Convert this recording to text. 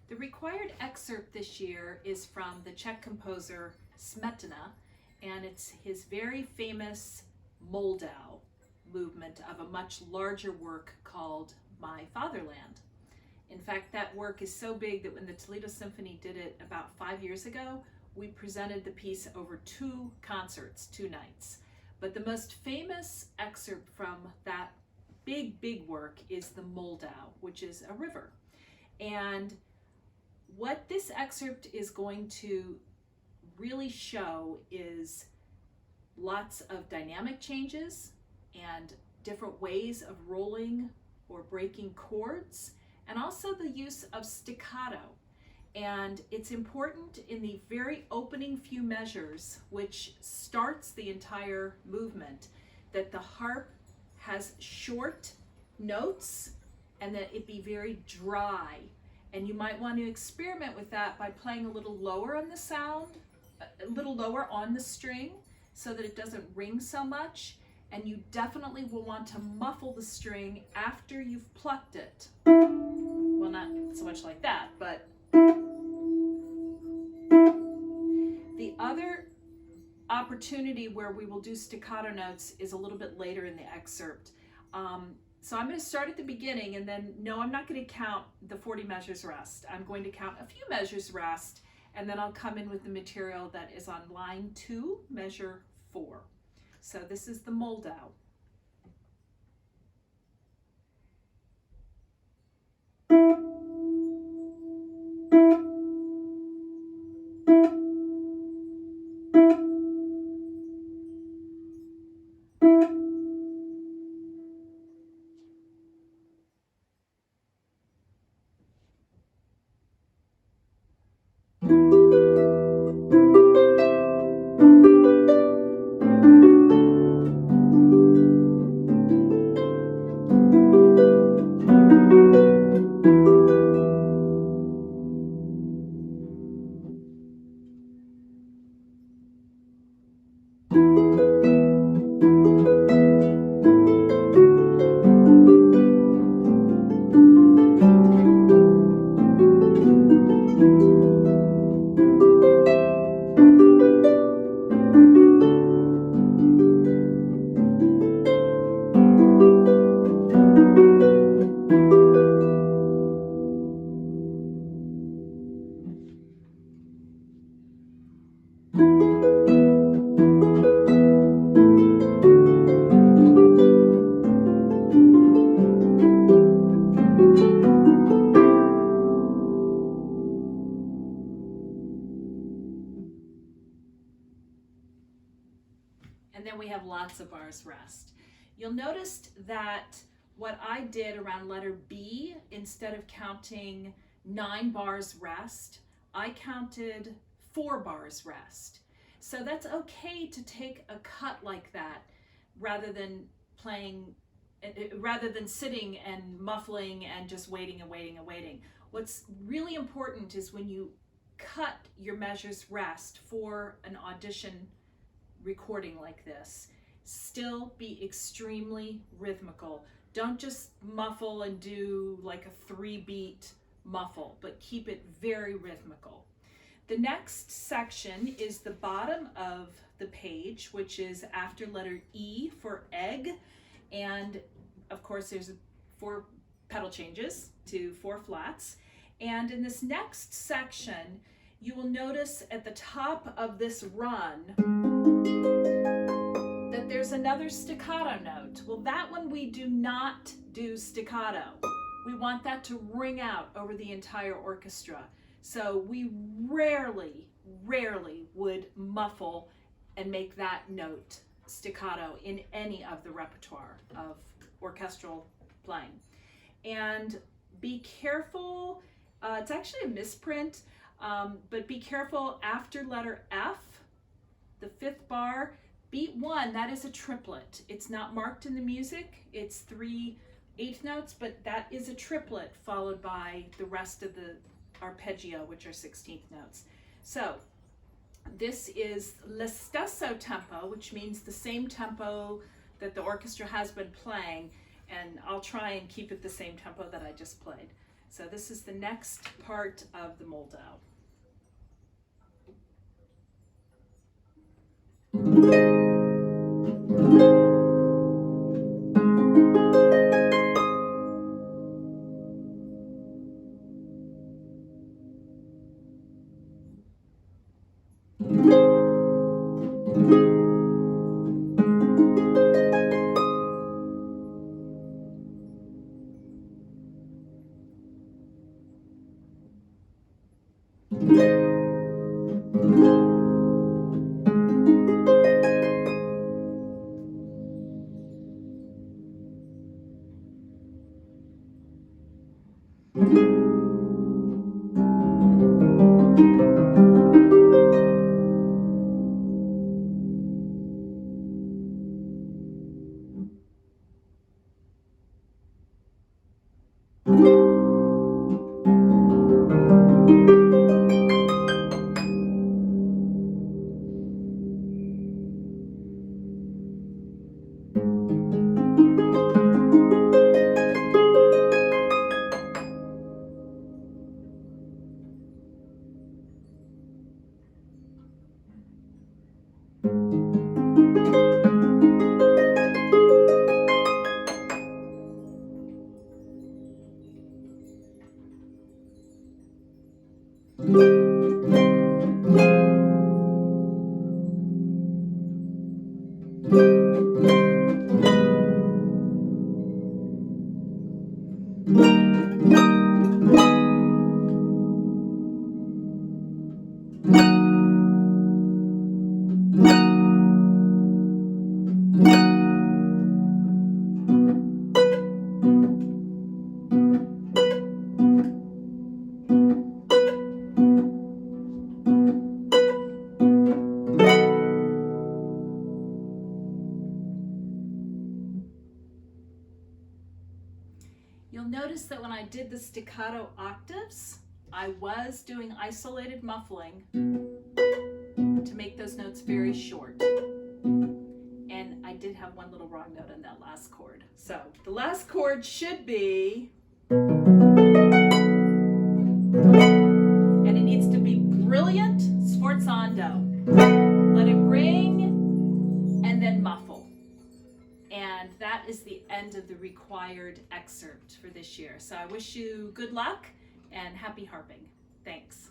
The required excerpt this year is from the Czech composer Smetana, and it's his very famous Moldau movement of a much larger work called My Fatherland. In fact, that work is so big that when the Toledo Symphony did it about 5 years ago, we presented the piece over 2 concerts, 2 nights. But the most famous excerpt from that big work is the Moldau, which is a river. And what this excerpt is going to really show is lots of dynamic changes and different ways of rolling or breaking chords, and also the use of staccato. And it's important in the very opening few measures, which starts the entire movement, that the harp has short notes and that it be very dry. And you might want to experiment with that by playing a little lower on the sound, a little lower on the string, so that it doesn't ring so much. And you definitely will want to muffle the string after you've plucked it. Well, not so much like that, but the other opportunity where we will do staccato notes is a little bit later in the excerpt. So I'm going to start at the beginning, and then no, I'm not going to count the 40 measures rest. I'm going to count a few measures rest, and then I'll come in with the material that is on line 2, measure 4. So this is the Moldau. And then we have lots of bars rest. You'll notice that what I did around letter B, instead of counting 9 bars rest, I counted 4 bars rest. So that's okay to take a cut like that rather than sitting and muffling and just waiting and waiting and waiting. What's really important is when you cut your measures rest for an audition recording like this, still be extremely rhythmical. Don't just muffle and do like a 3-beat muffle, but keep it very rhythmical. The next section is the bottom of the page, which is after letter E for egg. And of course, there's 4 pedal changes to 4 flats. And in this next section, you will notice at the top of this run that there's another staccato note. Well, that one we do not do staccato. We want that to ring out over the entire orchestra. So we rarely would muffle and make that note staccato in any of the repertoire of orchestral playing. And be careful, it's actually a misprint, but be careful after letter F, the 5th bar, beat 1, that is a triplet. It's not marked in the music, it's 3 8th notes, but that is a triplet followed by the rest of the arpeggio, which are 16th notes. So this is lo stesso tempo, which means the same tempo that the orchestra has been playing, and I'll try and keep it the same tempo that I just played. So this is the next part of the Moldau. You'll notice that when I did the staccato octaves, I was doing isolated muffling to make those notes very short. And I did have one little wrong note on that last chord. So the last chord should be, and it needs to be brilliant sforzando. Let it ring and then muffle. And that is the end of the required excerpt for this year. So I wish you good luck and happy harping. Thanks.